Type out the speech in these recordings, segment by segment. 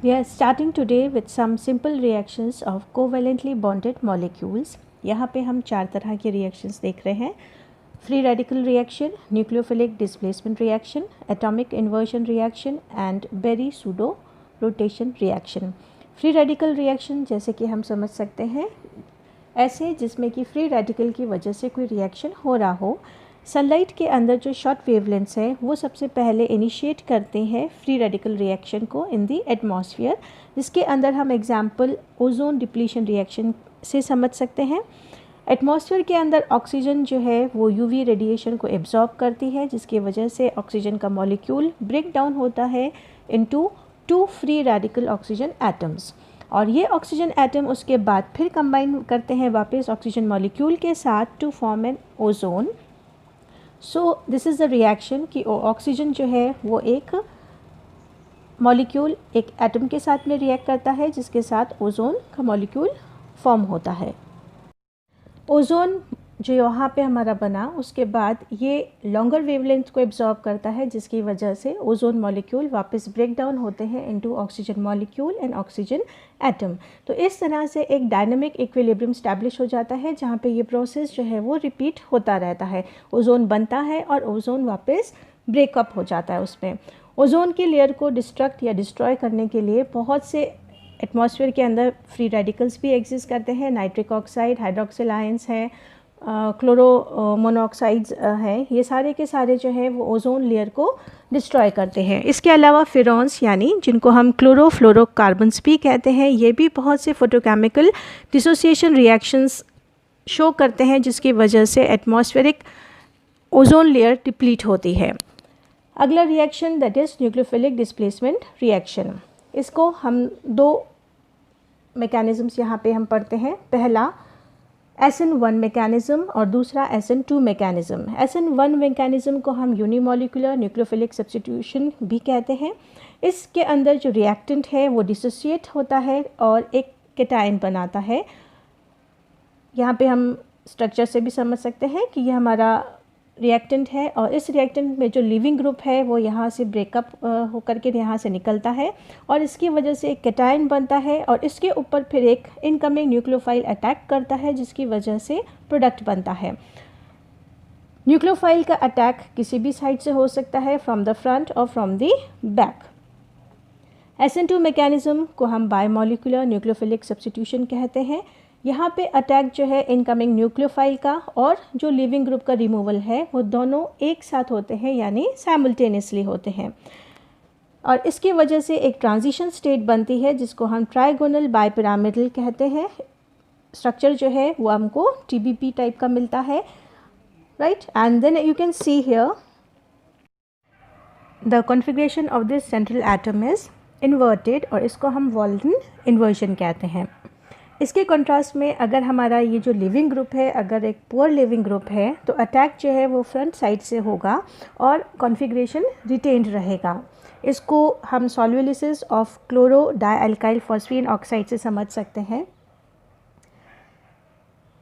We are starting today with some simple reactions of covalently bonded molecules. यहाँ पे हम 4 तरह के reactions देख रहे हैं. Free radical reaction, nucleophilic displacement reaction, atomic inversion reaction and Berry pseudo rotation reaction. Free radical reaction जैसे कि हम समझ सकते हैं ऐसे जिसमें कि फ्री रेडिकल की वजह से कोई रिएक्शन हो रहा हो. सनलाइट के अंदर जो शॉर्ट वेवलेंथ्स है वो सबसे पहले इनिशिएट करते हैं फ्री रेडिकल रिएक्शन को इन दी एटमॉस्फेयर, जिसके अंदर हम एग्जांपल ओजोन डिप्लीशन रिएक्शन से समझ सकते हैं. एटमॉस्फेयर के अंदर ऑक्सीजन जो है वो यूवी रेडिएशन को एब्जॉर्ब करती है, जिसकी वजह से ऑक्सीजन का मॉलिक्यूल ब्रेक डाउन होता है into 2 free radical oxygen atoms, और ये ऑक्सीजन एटम उसके बाद फिर कंबाइन करते हैं वापस ऑक्सीजन मॉलिक्यूल के साथ to form an ozone. So this is the reaction कि ऑक्सीजन जो है वो एक मॉलिक्यूल एक एटम के साथ में रिएक्ट करता है जिसके साथ ओजोन का मॉलिक्यूल फॉर्म होता है. ओजोन जो यहाँ पे हमारा बना उसके बाद ये लॉन्गर वेवलेंथ को एब्जॉर्ब करता है, जिसकी वजह से ओजोन मॉलिक्यूल वापस ब्रेक डाउन होते हैं into oxygen molecule and oxygen atom. तो इस तरह से एक डायनामिक इक्विलिब्रियम स्टैब्लिश हो जाता है जहाँ पे ये प्रोसेस जो है वो रिपीट होता रहता है. ओजोन बनता है और ओजोन वापस ब्रेकअप हो जाता है. उसमें ओजोन की लेयर को डिस्ट्रक्ट या डिस्ट्रॉय करने के लिए बहुत से एटमॉस्फेयर के अंदर फ्री रेडिकल्स भी एग्जिस्ट करते हैं. नाइट्रिक ऑक्साइड, हाइड्रोक्सिल आयंस है, क्लोरो मोनोऑक्साइड्स हैं. ये सारे के सारे जो है वो ओजोन लेयर को डिस्ट्रॉय करते हैं. इसके अलावा फिरॉन्स यानी जिनको हम क्लोरोफ्लोरोकार्बन्स भी कहते हैं, ये भी बहुत से फोटोकेमिकल डिसोसिएशन रिएक्शंस शो करते हैं, जिसकी वजह से एटमॉस्फेरिक ओजोन लेयर डिप्लीट होती है. अगला reaction that is nucleophilic displacement reaction. इसको हम 2 मैकेनिज़म्स यहाँ पे हम पढ़ते हैं. पहला SN1 मैकेनिज़्म और दूसरा SN2 मैकेनिज़्म. SN1 मैकेनिज़्म को हम यूनिमोलिकुलर न्यूक्लियोफिलिक सब्स्टिट्यूशन भी कहते हैं. इसके अंदर जो रिएक्टेंट है वो डिसोसिएट होता है और एक केटायन बनाता है. यहाँ पे हम स्ट्रक्चर से भी समझ सकते हैं कि ये हमारा रिएक्टेंट है और इस रिएक्टेंट में जो लिविंग ग्रुप है वो यहाँ से ब्रेकअप होकर के यहाँ से निकलता है और इसकी वजह से एक केटायन बनता है और इसके ऊपर फिर एक इनकमिंग न्यूक्लियोफाइल अटैक करता है, जिसकी वजह से प्रोडक्ट बनता है. न्यूक्लियोफाइल का अटैक किसी भी साइड से हो सकता है, फ्रॉम द फ्रंट और from the back. SN2 mechanism को हम बायोमोलिकुलर न्यूक्लियोफिलिक सब्स्टिट्यूशन कहते हैं. यहाँ पे अटैक जो है इनकमिंग न्यूक्लियोफाइल का और जो लिविंग ग्रुप का रिमूवल है वो दोनों एक साथ होते हैं, यानी साइमल्टेनियसली होते हैं, और इसकी वजह से एक ट्रांजिशन स्टेट बनती है जिसको हम ट्राइगोनल बाइपिरामिडल कहते हैं. स्ट्रक्चर जो है वो हमको TBP टाइप का मिलता है, right. And then you can see here the configuration of this central atom is inverted और इसको हम वॉल्टन इन्वर्जन कहते हैं. इसके कंट्रास्ट में अगर हमारा ये जो लिविंग ग्रुप है अगर एक पुअर लिविंग ग्रुप है तो अटैक जो है वो फ्रंट साइड से होगा और कॉन्फ़िगरेशन रिटेन्ड रहेगा. इसको हम सॉल्युलिसिस ऑफ क्लोरो डाइअल्काइल फॉस्फीन ऑक्साइड से समझ सकते हैं.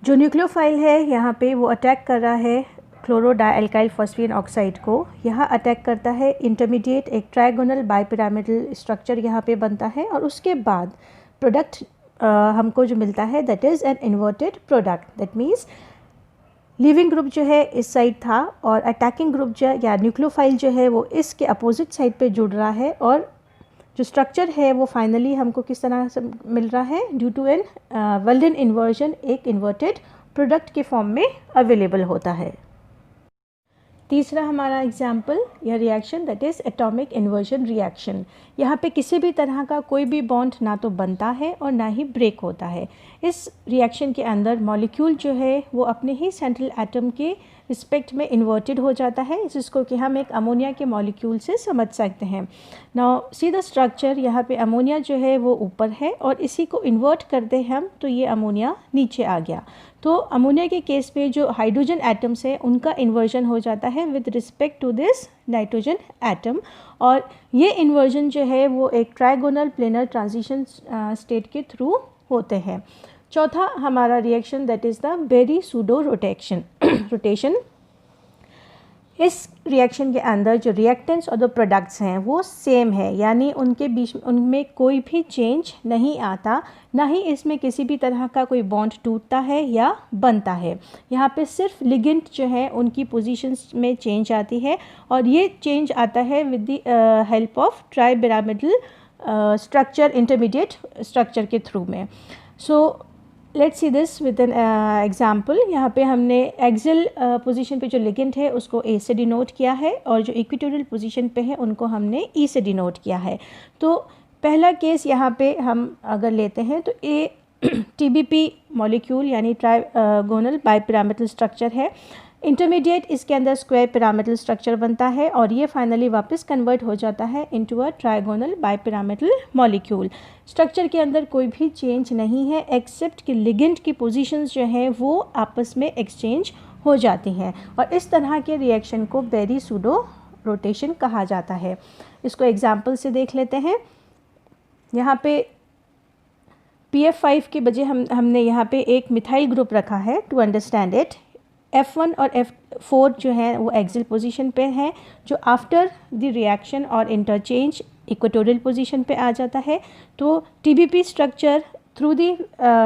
जो न्यूक्लियोफाइल है यहाँ पे वो अटैक कर रहा है क्लोरो डाइअल्काइल फॉस्फीन ऑक्साइड को. यहाँ अटैक करता है इंटरमीडिएट एक ट्राइगोनल बाइपिरामिडल स्ट्रक्चर यहाँ पे बनता है और उसके बाद प्रोडक्ट हमको जो मिलता है that is an inverted product. That means leaving group जो है इस साइड था और अटैकिंग ग्रुप जो या न्यूक्लियोफाइल जो है वो इसके अपोजिट साइड पे जुड़ रहा है और जो स्ट्रक्चर है वो फाइनली हमको किस तरह से मिल रहा है due to an Walden inversion एक इन्वर्टेड प्रोडक्ट के फॉर्म में अवेलेबल होता है. तीसरा हमारा एग्जाम्पल या reaction that is atomic inversion reaction. यहाँ पे किसी भी तरह का कोई भी बॉन्ड ना तो बनता है और ना ही ब्रेक होता है. इस रिएक्शन के अंदर मॉलिक्यूल जो है वो अपने ही सेंट्रल एटम के रिस्पेक्ट में इन्वर्टेड हो जाता है, जिसको कि हम एक अमोनिया के मॉलिक्यूल से समझ सकते हैं. Now see the structure. यहाँ पे अमोनिया जो है वो ऊपर है और इसी को इन्वर्ट करते हैं हम तो ये अमोनिया नीचे आ गया. तो अमोनिया के केस में जो हाइड्रोजन एटम्स है उनका इन्वर्जन हो जाता है with respect to this nitrogen atom, और ये इन्वर्जन जो है वो एक ट्राइगोनल प्लेनर ट्रांजिशन स्टेट के थ्रू होते हैं. चौथा हमारा reaction that is the Berry pseudo rotation. इस रिएक्शन के अंदर जो रिएक्टेंट्स और जो प्रोडक्ट्स हैं वो सेम है, यानी उनके बीच उनमें कोई भी चेंज नहीं आता, ना ही इसमें किसी भी तरह का कोई बॉन्ड टूटता है या बनता है। यहाँ पे सिर्फ लिगेंड जो है उनकी पोजीशंस में चेंज आती है, और ये चेंज आता है with the help of tripyramidal structure, intermediate structure के थ्रू में। So let's see this with an example. यहाँ पे हमने एक्सियल पोजीशन पे जो लिगेंड है उसको ए से डिनोट किया है, और जो इक्वेटोरियल पोजीशन पे है उनको हमने ई से डिनोट किया है। तो पहला केस यहाँ पे हम अगर लेते हैं तो ए टीबीपी मॉलिक्यूल यानी ट्राइगोनल बाइपिरामिडल स्ट्रक्चर है। इंटरमीडिएट इसके अंदर स्क्वायर पिरामिडल स्ट्रक्चर बनता है, और ये फाइनली वापस कन्वर्ट हो जाता है into a trigonal bipyramidal molecule. Structure के अंदर कोई भी चेंज नहीं है एक्सेप्ट कि लिगेंड की पोजीशंस जो हैं वो आपस में एक्सचेंज हो जाती हैं, और इस तरह के रिएक्शन को बेरी सूडो रोटेशन कहा जाता है। इसको एग्जाम्पल से देख लेते हैं। यहाँ पे PF5 के बजाय हमने यहाँ पे एक मिथाइल ग्रुप रखा है टू अंडरस्टैंड इट। F1 और F4 जो है वो एक्सियल पोजीशन पे है, जो आफ्टर द रिएक्शन और इंटरचेंज इक्वेटोरियल पोजीशन पे आ जाता है। तो TBP structure through the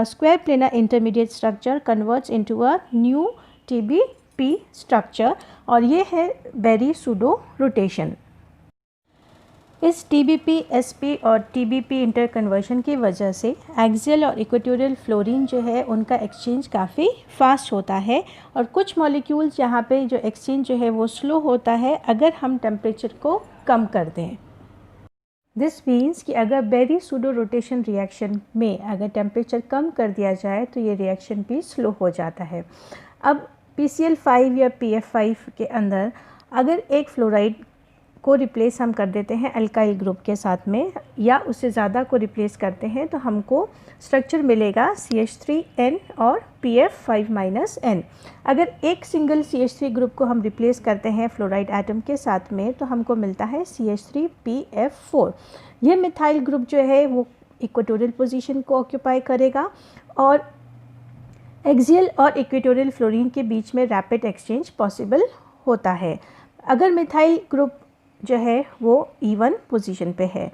square planar intermediate structure converts into a new TBP structure, और ये है बेरी सूडो रोटेशन। इस TBP, SP और TBP इंटरकन्वर्शन की वजह से एक्सियल और इक्वेटोरियल फ्लोरीन जो है उनका एक्सचेंज काफ़ी फास्ट होता है, और कुछ मॉलिक्यूल्स यहाँ पे जो एक्सचेंज जो है वो स्लो होता है अगर हम टेम्परेचर को कम कर दें। दिस मीन्स कि अगर बेरी सूडो रोटेशन रिएक्शन में अगर टेम्परेचर कम कर दिया जाए तो ये रिएक्शन भी स्लो हो जाता है। अब PCl5 या PF5 के अंदर अगर एक फ्लोराइड को रिप्लेस हम कर देते हैं अल्काइल ग्रुप के साथ में, या उससे ज़्यादा को रिप्लेस करते हैं, तो हमको स्ट्रक्चर मिलेगा CH3N और PF5-N। अगर एक सिंगल CH3 ग्रुप को हम रिप्लेस करते हैं फ्लोराइड एटम के साथ में तो हमको मिलता है CH3PF4। यह मिथाइल ग्रुप जो है वो इक्वेटोरियल पोजीशन को ऑक्यूपाई करेगा, और एक्सियल और इक्वेटोरियल फ्लोरीन के बीच में रैपिड एक्सचेंज पॉसिबल होता है अगर मिथाइल ग्रुप जो है वो E1 पोजीशन पे है।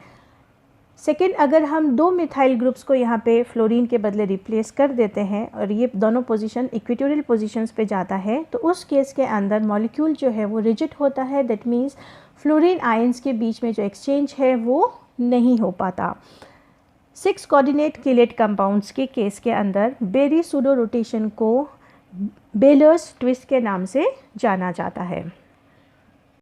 सेकेंड, अगर हम दो मिथाइल ग्रुप्स को यहाँ पे फ्लोरीन के बदले रिप्लेस कर देते हैं और ये दोनों पोजीशन इक्वेटोरियल पोजीशंस पे जाता है, तो उस केस के अंदर मॉलिक्यूल जो है वो रिजिड होता है। दैट मीन्स फ्लोरीन आयंस के बीच में जो एक्सचेंज है वो नहीं हो पाता। 6 कोऑर्डिनेट केलेट कंपाउंड्स के केस के अंदर बेरी सूडो रोटेशन को बेलर्स ट्विस्ट के नाम से जाना जाता है।